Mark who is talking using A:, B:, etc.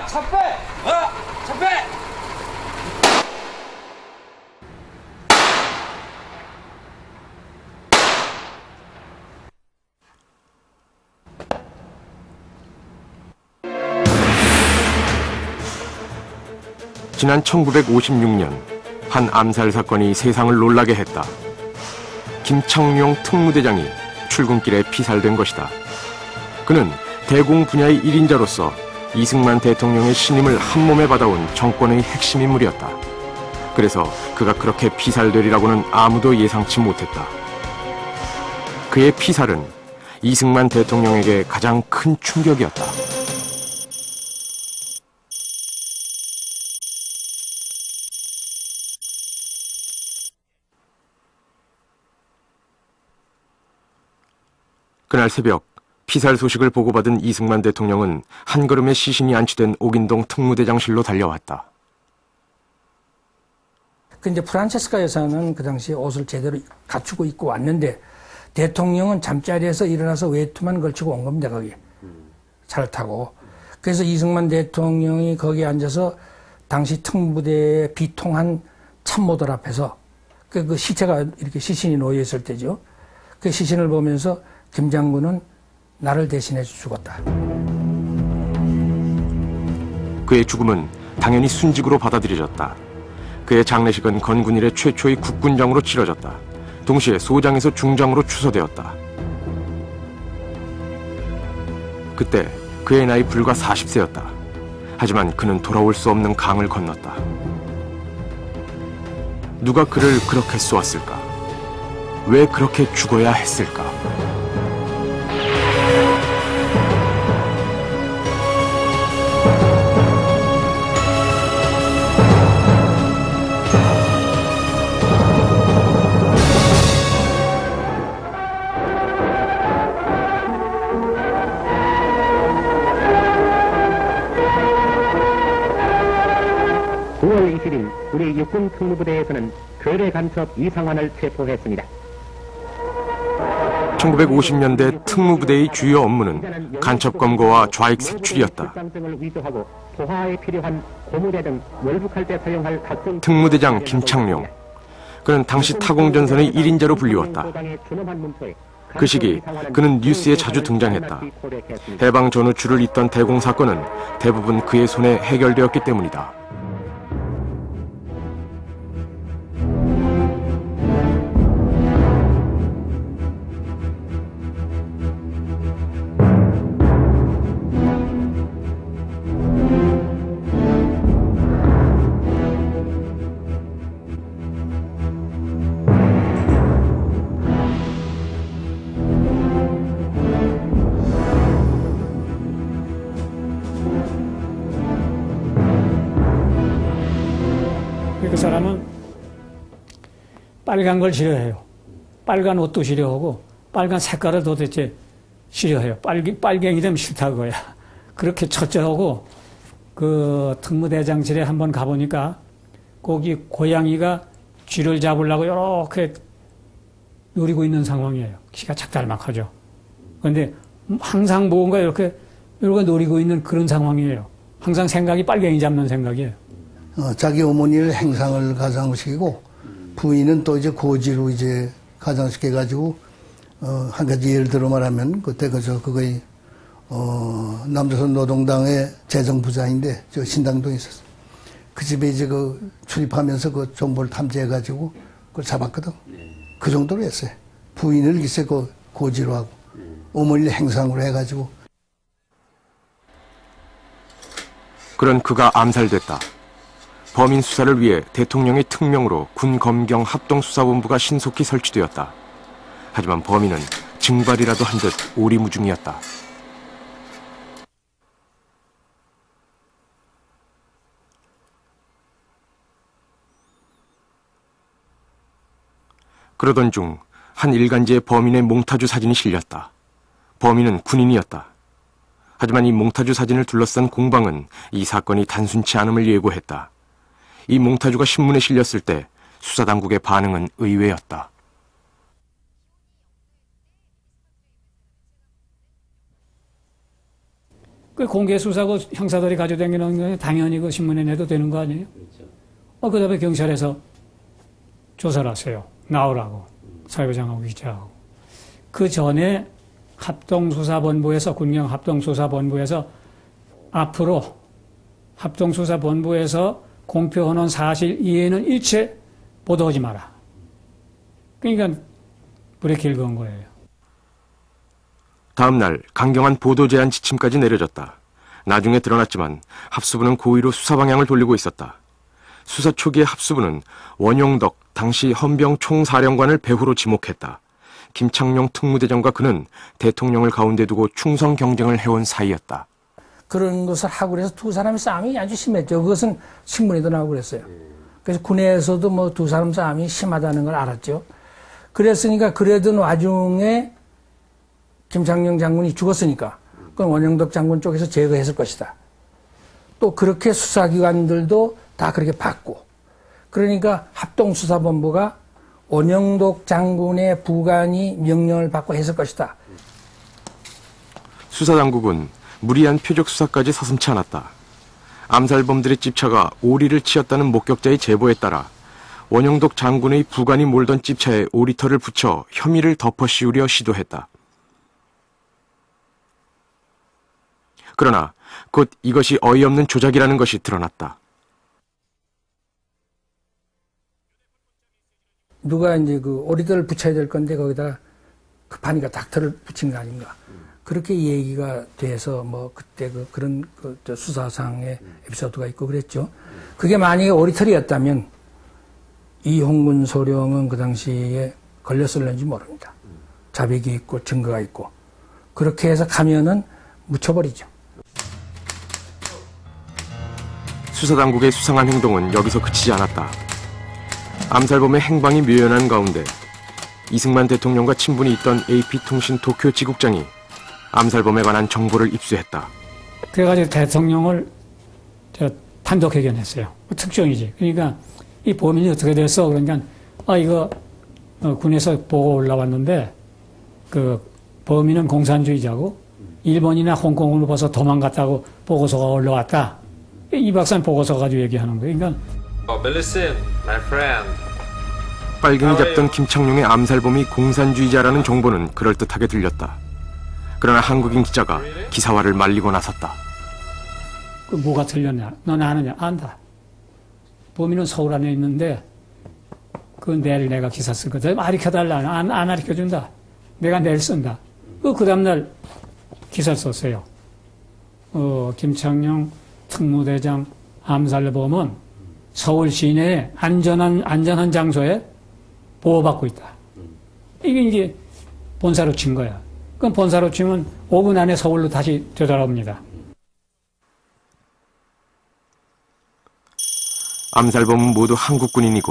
A: 차 빼! 차 빼!
B: 지난 1956년 한 암살 사건이 세상을 놀라게 했다. 김창룡 특무대장이 출근길에 피살된 것이다. 그는 대공 분야의 1인자로서 이승만 대통령의 신임을 한몸에 받아온 정권의 핵심 인물이었다. 그래서 그가 그렇게 피살되리라고는 아무도 예상치 못했다. 그의 피살은 이승만 대통령에게 가장 큰 충격이었다. 그날 새벽 피살 소식을 보고받은 이승만 대통령은 한 걸음의 시신이 안치된 옥인동 특무대장실로 달려왔다.
C: 이제 프란체스카 여사는 그 당시에 옷을 제대로 갖추고 입고 왔는데 대통령은 잠자리에서 일어나서 외투만 걸치고 온 겁니다. 거기 차를 타고. 그래서 이승만 대통령이 거기에 앉아서 당시 특무부대에 비통한 참모들 앞에서 그 시체가 이렇게 시신이 놓여 있을 때죠. 그 시신을 보면서 김 장군은 나를 대신해 죽었다.
B: 그의 죽음은 당연히 순직으로 받아들여졌다. 그의 장례식은 건군 이래 최초의 국군장으로 치러졌다. 동시에 소장에서 중장으로 추서되었다. 그때 그의 나이 불과 40세였다. 하지만 그는 돌아올 수 없는 강을 건넜다. 누가 그를 그렇게 쏘았을까? 왜 그렇게 죽어야 했을까?
D: 우리 육군 특무부대에서는 괴뢰 간첩 이상환을 체포했습니다.
B: 1950년대 특무부대의 주요 업무는 간첩 검거와 좌익 색출이었다. 특무대장 김창룡. 그는 당시 타공전선의 1인자로 불리웠다. 그 시기 그는 뉴스에 자주 등장했다. 해방 전후 줄을 잇던 대공 사건은 대부분 그의 손에 해결되었기 때문이다.
E: 그 사람은 빨간 걸 싫어해요. 빨간 옷도 싫어하고 빨간 색깔을 도대체 싫어해요. 빨갱이 되면 싫다 그거야. 그렇게 철저하고 그 특무대장실에 한번 가보니까 거기 고양이가 쥐를 잡으려고 이렇게 노리고 있는 상황이에요. 키가 작달막하죠. 그런데 항상 뭔가 이렇게 노리고 있는 그런 상황이에요. 항상 생각이 빨갱이 잡는 생각이에요.
F: 자기 어머니를 행상을 가상시키고 부인은 또 이제 고지로 이제 가상시켜가지고 한 가지 예를 들어 말하면 그때 그거의 남조선 노동당의 재정부자인데 저 신당동에 있었어. 그 집에 이제 그 출입하면서 그 정보를 탐지해가지고 그걸 잡았거든. 그 정도로 했어요. 부인을 글쎄 그 고지로 하고 어머니를 행상으로 해가지고.
B: 그런 그가 암살됐다. 범인 수사를 위해 대통령의 특명으로 군검경 합동수사본부가 신속히 설치되었다. 하지만 범인은 증발이라도 한 듯 오리무중이었다. 그러던 중 한 일간지에 범인의 몽타주 사진이 실렸다. 범인은 군인이었다. 하지만 이 몽타주 사진을 둘러싼 공방은 이 사건이 단순치 않음을 예고했다. 이 몽타주가 신문에 실렸을 때 수사당국의 반응은 의외였다.
E: 그 공개 수사고 형사들이 가져다니는 거 당연히 그 신문에 내도 되는 거 아니에요? 그 다음에 경찰에서 조사를 하세요. 나오라고. 사회부장하고 기자하고. 그 전에 합동수사본부에서, 군경 합동수사본부에서 앞으로 합동수사본부에서 공표해놓은 사실 이외에는 일체 보도하지 마라. 그러니까 브레이크를 건 거예요.
B: 다음 날 강경한 보도 제한 지침까지 내려졌다. 나중에 드러났지만 합수부는 고의로 수사 방향을 돌리고 있었다. 수사 초기에 합수부는 원용덕 당시 헌병 총사령관을 배후로 지목했다. 김창룡 특무대장과 그는 대통령을 가운데 두고 충성 경쟁을 해온 사이였다.
C: 그런 것을 하고 그래서 두 사람의 싸움이 아주 심했죠. 그것은 신문에도 나오고 그랬어요. 그래서 군에서도 뭐 두 사람 싸움이 심하다는 걸 알았죠. 그랬으니까 그러던 와중에 김창룡 장군이 죽었으니까 그건 원영덕 장군 쪽에서 제거했을 것이다. 또 그렇게 수사기관들도 다 그렇게 봤고, 그러니까 합동수사본부가 원영덕 장군의 부관이 명령을 받고 했을 것이다.
B: 수사당국은 무리한 표적 수사까지 서슴지 않았다. 암살범들의 집차가 오리를 치었다는 목격자의 제보에 따라 원영덕 장군의 부관이 몰던 집차에 오리털을 붙여 혐의를 덮어씌우려 시도했다. 그러나 곧 이것이 어이없는 조작이라는 것이 드러났다.
C: 누가 이제 그 오리털을 붙여야 될 건데 거기다가 급하니까 닥터를 붙인 거 아닌가. 그렇게 얘기가 돼서 뭐 그때 그런 수사상의 에피소드가 있고 그랬죠. 그게 만약에 오리털이었다면 이홍군 소령은 그 당시에 걸렸을는지 모릅니다. 자백이 있고 증거가 있고. 그렇게 해서 가면은 묻혀버리죠.
B: 수사당국의 수상한 행동은 여기서 그치지 않았다. 암살범의 행방이 묘연한 가운데 이승만 대통령과 친분이 있던 AP통신 도쿄 지국장이 암살범에 관한 정보를 입수했다.
E: 그래가지고 대통령을 단독회견했어요. 특종이지. 그러니까 이 범인이 어떻게 됐어? 그러니까 이거 군에서 보고 올라왔는데 그 범인은 공산주의자고 일본이나 홍콩으로 벗어 도망갔다고 보고서가 올라왔다. 이 박사는 보고서 가지고 얘기하는 거예요. 그러니까
A: 멜리슨, my friend.
B: 빨갱이 잡던 김창룡의 암살범이 공산주의자라는 정보는 그럴듯하게 들렸다. 그러나 한국인 기자가 기사화를 말리고 나섰다.
E: 그 뭐가 틀렸냐? 넌 아느냐? 안다. 범인은 서울 안에 있는데 그 내일 내가 기사 쓰거든. 가르쳐달라. 안 가르쳐준다. 내가 내일 쓴다. 그 다음날 기사 썼어요. 김창룡 특무대장 암살범은 서울 시내에 안전한 장소에 보호받고 있다. 이게 이제 본사로 친 거야. 그럼 본사로 치면 5분 안에 서울로 다시 되돌아옵니다.
B: 암살범은 모두 한국 군인이고